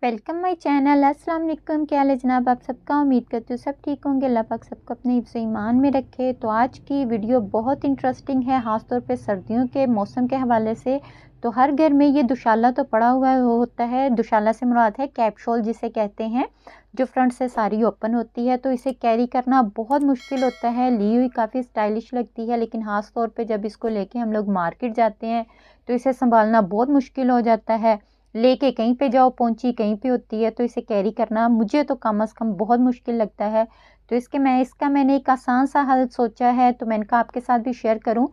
Welcome my channel. अस्सलाम वालेकुम। क्या हाल है जनाब आप सबका। उम्मीद करती हूँ सब ठीक होंगे। अल्लाह पाक सबको अपने हिफ्ज़ ईमान में रखे। तो आज की वीडियो बहुत इंटरेस्टिंग है, ख़ास तौर पे सर्दियों के मौसम के हवाले से। तो हर घर में ये दुशाला तो पड़ा हुआ होता है। दुशाला से मुराद है कैपशॉल जिसे कहते हैं, जो फ्रंट से सारी ओपन होती है। तो इसे कैरी करना बहुत मुश्किल होता है। ली हुई काफ़ी स्टाइलिश लगती है, लेकिन ख़ास तौर पर जब इसको लेके हम लोग मार्केट जाते हैं तो इसे संभालना बहुत मुश्किल हो जाता है। लेके कहीं पे जाओ, पहुंची कहीं पे होती है, तो इसे कैरी करना मुझे तो कम से कम बहुत मुश्किल लगता है। तो इसका मैंने एक आसान सा हल सोचा है, तो मैंने कहा आपके साथ भी शेयर करूं।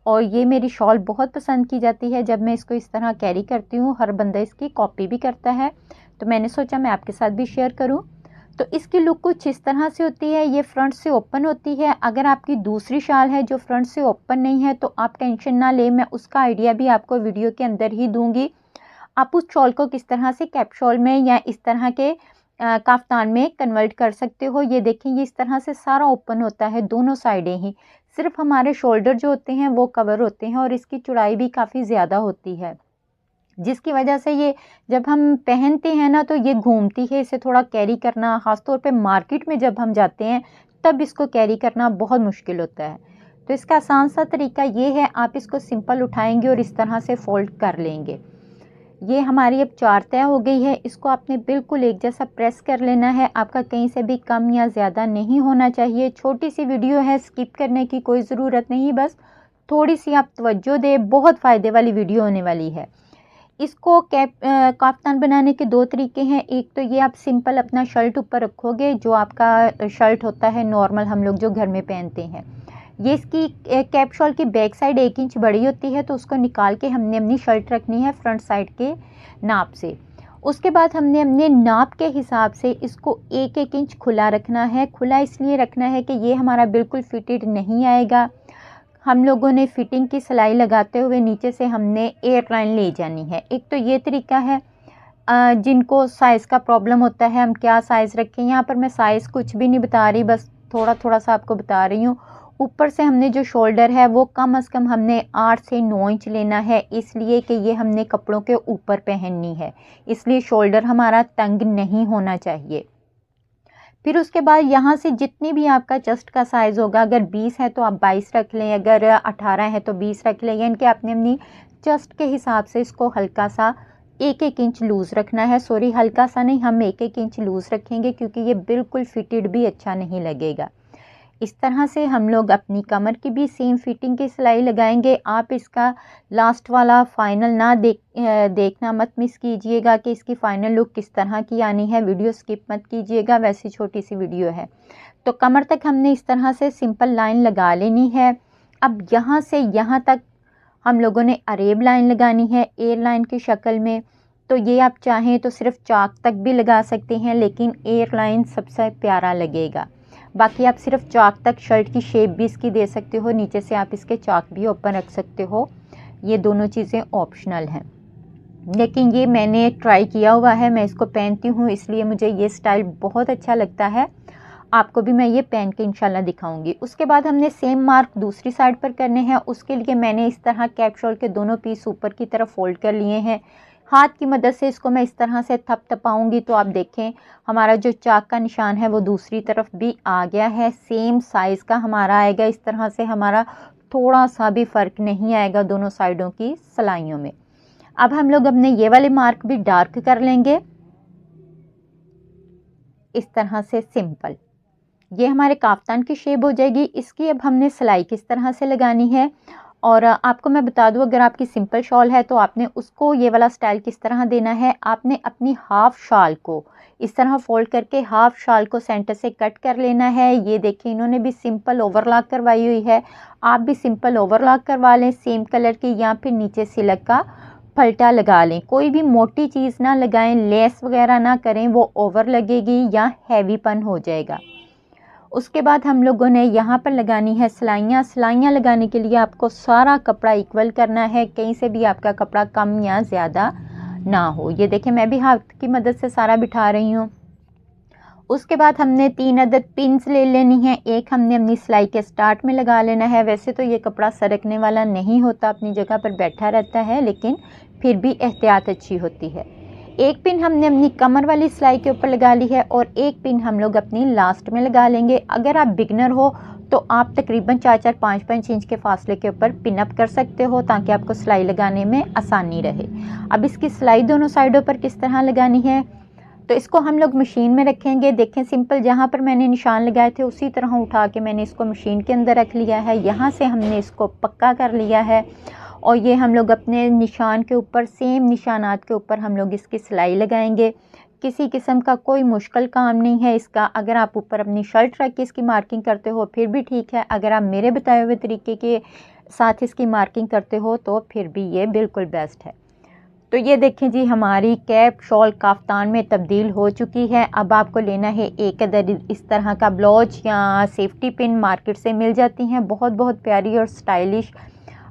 और ये मेरी शॉल बहुत पसंद की जाती है जब मैं इसको इस तरह कैरी करती हूँ। हर बंदा इसकी कॉपी भी करता है, तो मैंने सोचा मैं आपके साथ भी शेयर करूँ। तो इसकी लुक कुछ इस तरह से होती है। ये फ्रंट से ओपन होती है। अगर आपकी दूसरी शाल है जो फ्रंट से ओपन नहीं है तो आप टेंशन ना लें, मैं उसका आइडिया भी आपको वीडियो के अंदर ही दूंगी। आप उस शॉल को किस तरह से कैप शॉल में या इस तरह के काफ्तान में कन्वर्ट कर सकते हो। ये देखें, ये इस तरह से सारा ओपन होता है, दोनों साइडें ही। सिर्फ हमारे शोल्डर जो होते हैं वो कवर होते हैं, और इसकी चौड़ाई भी काफ़ी ज़्यादा होती है, जिसकी वजह से ये जब हम पहनते हैं ना तो ये घूमती है। इसे थोड़ा कैरी करना, ख़ासतौर पे मार्केट में जब हम जाते हैं तब इसको कैरी करना बहुत मुश्किल होता है। तो इसका आसान सा तरीका ये है, आप इसको सिंपल उठाएंगे और इस तरह से फोल्ड कर लेंगे। ये हमारी अब 4 तय हो गई है। इसको आपने बिल्कुल एक जैसा प्रेस कर लेना है। आपका कहीं से भी कम या ज़्यादा नहीं होना चाहिए। छोटी सी वीडियो है, स्किप करने की कोई ज़रूरत नहीं, बस थोड़ी सी आप तवज्जो दें। बहुत फ़ायदे वाली वीडियो होने वाली है। इसको काफ्तान बनाने के 2 तरीके हैं। एक तो ये आप सिंपल अपना शर्ट ऊपर रखोगे, जो आपका शर्ट होता है नॉर्मल हम लोग जो घर में पहनते हैं। ये इसकी कैप शॉल की बैक साइड 1 इंच बड़ी होती है, तो उसको निकाल के हमने अपनी शर्ट रखनी है फ्रंट साइड के नाप से। उसके बाद हमने अपने नाप के हिसाब से इसको 1-1 इंच खुला रखना है। खुला इसलिए रखना है कि ये हमारा बिल्कुल फिटेड नहीं आएगा। हम लोगों ने फिटिंग की सिलाई लगाते हुए नीचे से हमने एयर लाइन ले जानी है। एक तो ये तरीका है। जिनको साइज़ का प्रॉब्लम होता है हम क्या साइज़ रखें, यहाँ पर मैं साइज़ कुछ भी नहीं बता रही, बस थोड़ा थोड़ा सा आपको बता रही हूँ। ऊपर से हमने जो शोल्डर है वो कम से कम हमने 8 से 9 इंच लेना है, इसलिए कि ये हमने कपड़ों के ऊपर पहननी है, इसलिए शोल्डर हमारा तंग नहीं होना चाहिए। फिर उसके बाद यहाँ से जितनी भी आपका चेस्ट का साइज़ होगा, अगर 20 है तो आप 22 रख लें, अगर 18 है तो 20 रख लें। यानी कि आपने अपनी चेस्ट के हिसाब से इसको हल्का सा 1-1 इंच लूज़ रखना है। सॉरी, हल्का सा नहीं, हम 1-1 इंच लूज़ रखेंगे क्योंकि ये बिल्कुल फिटेड भी अच्छा नहीं लगेगा। इस तरह से हम लोग अपनी कमर की भी सेम फिटिंग की सिलाई लगाएंगे। आप इसका लास्ट वाला फाइनल ना देखना मत मिस कीजिएगा कि इसकी फ़ाइनल लुक किस तरह की आनी है। वीडियो स्किप मत कीजिएगा, वैसी छोटी सी वीडियो है। तो कमर तक हमने इस तरह से सिंपल लाइन लगा लेनी है। अब यहाँ से यहाँ तक हम लोगों ने अरेब लाइन लगानी है एयर लाइन की शक्ल में। तो ये आप चाहें तो सिर्फ चाक तक भी लगा सकते हैं, लेकिन एयर लाइन सबसे प्यारा लगेगा। बाकी आप सिर्फ चाक तक शर्ट की शेप भी इसकी दे सकते हो, नीचे से आप इसके चाक भी ओपन रख सकते हो। ये दोनों चीज़ें ऑप्शनल हैं, लेकिन ये मैंने ट्राई किया हुआ है, मैं इसको पहनती हूँ, इसलिए मुझे ये स्टाइल बहुत अच्छा लगता है। आपको भी मैं ये पहन के इंशाल्लाह दिखाऊंगी। उसके बाद हमने सेम मार्क दूसरी साइड पर करने हैं। उसके लिए मैंने इस तरह कैप शॉल के दोनों पीस ऊपर की तरफ फोल्ड कर लिए हैं। हाथ की मदद से इसको मैं इस तरह से थपथपाऊंगी तो आप देखें हमारा जो चाक का निशान है वो दूसरी तरफ भी आ गया है। सेम साइज़ का हमारा आएगा। इस तरह से हमारा थोड़ा सा भी फ़र्क नहीं आएगा दोनों साइडों की सिलाइयों में। अब हम लोग अपने ये वाले मार्क भी डार्क कर लेंगे इस तरह से सिंपल। ये हमारे काफ्तान की शेप हो जाएगी। इसकी अब हमने सिलाई किस तरह से लगानी है, और आपको मैं बता दूं, अगर आपकी सिंपल शॉल है तो आपने उसको ये वाला स्टाइल किस तरह देना है। आपने अपनी हाफ शाल को इस तरह फोल्ड करके हाफ शाल को सेंटर से कट कर लेना है। ये देखिए, इन्होंने भी सिंपल ओवरलॉक करवाई हुई है, आप भी सिंपल ओवरलॉक करवा लें सेम कलर की, या फिर नीचे सिलक का पलटा लगा लें। कोई भी मोटी चीज़ ना लगाएं, लेस वगैरह ना करें, वो ओवर लगेगी या हैवीपन हो जाएगा। उसके बाद हम लोगों ने यहाँ पर लगानी है सिलाइयाँ। सिलाइयाँ लगाने के लिए आपको सारा कपड़ा इक्वल करना है, कहीं से भी आपका कपड़ा कम या ज़्यादा ना हो। ये देखें, मैं भी हाथ की मदद से सारा बिठा रही हूँ। उसके बाद हमने 3 अदद पिन्स ले लेनी है। एक हमने अपनी सिलाई के स्टार्ट में लगा लेना है। वैसे तो ये कपड़ा सरकने वाला नहीं होता, अपनी जगह पर बैठा रहता है, लेकिन फिर भी एहतियात अच्छी होती है। एक पिन हमने अपनी कमर वाली सिलाई के ऊपर लगा ली है और एक पिन हम लोग अपनी लास्ट में लगा लेंगे। अगर आप बिगनर हो तो आप तकरीबन 4-4, 5-5 इंच के फासले के ऊपर पिन अप कर सकते हो ताकि आपको सिलाई लगाने में आसानी रहे। अब इसकी सिलाई दोनों साइडों पर किस तरह लगानी है, तो इसको हम लोग मशीन में रखेंगे। देखें सिंपल, जहाँ पर मैंने निशान लगाए थे उसी तरह उठा के मैंने इसको मशीन के अंदर रख लिया है। यहाँ से हमने इसको पक्का कर लिया है और ये हम लोग अपने निशान के ऊपर, सेम निशानात के ऊपर हम लोग इसकी सिलाई लगाएंगे। किसी किस्म का कोई मुश्किल काम नहीं है इसका। अगर आप ऊपर अपनी शर्ट रख के इसकी मार्किंग करते हो फिर भी ठीक है, अगर आप मेरे बताए हुए तरीके के साथ इसकी मार्किंग करते हो तो फिर भी ये बिल्कुल बेस्ट है। तो ये देखें जी, हमारी कैप शॉल काफ्तान में तब्दील हो चुकी है। अब आपको लेना है एक अदर इस तरह का ब्लॉच या सेफ्टी पिन, मार्केट से मिल जाती हैं, बहुत बहुत प्यारी और स्टाइलिश।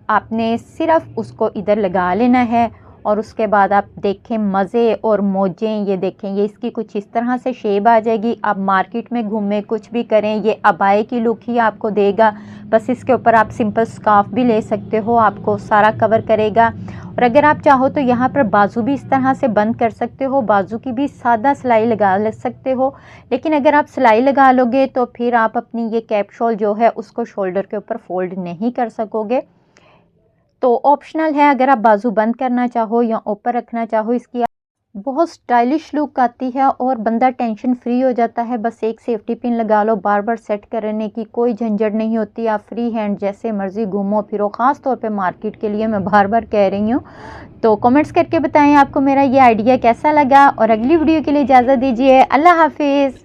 आपने सिर्फ उसको इधर लगा लेना है और उसके बाद आप देखें मज़े और मौजें। ये देखें, ये इसकी कुछ इस तरह से शेप आ जाएगी। आप मार्केट में घूमें, कुछ भी करें, ये अबाए की लुक ही आपको देगा। बस इसके ऊपर आप सिंपल स्कार्फ भी ले सकते हो, आपको सारा कवर करेगा। और अगर आप चाहो तो यहाँ पर बाजू भी इस तरह से बंद कर सकते हो, बाजू की भी सादा सिलाई लगा ले सकते हो। लेकिन अगर आप सिलाई लगा लोगे तो फिर आप अपनी ये कैप शॉल जो है उसको शोल्डर के ऊपर फोल्ड नहीं कर सकोगे। तो ऑप्शनल है, अगर आप बाजू बंद करना चाहो या ऊपर रखना चाहो। इसकी बहुत स्टाइलिश लुक आती है और बंदा टेंशन फ्री हो जाता है। बस एक सेफ्टी पिन लगा लो, बार बार सेट करने की कोई झंझट नहीं होती। आप फ्री हैंड जैसे मर्जी घूमो फिरो, ख़ास तौर पे मार्केट के लिए मैं बार बार कह रही हूँ। तो कमेंट्स करके बताएं आपको मेरा ये आइडिया कैसा लगा और अगली वीडियो के लिए इजाज़त दीजिए। अल्लाह हाफिज़।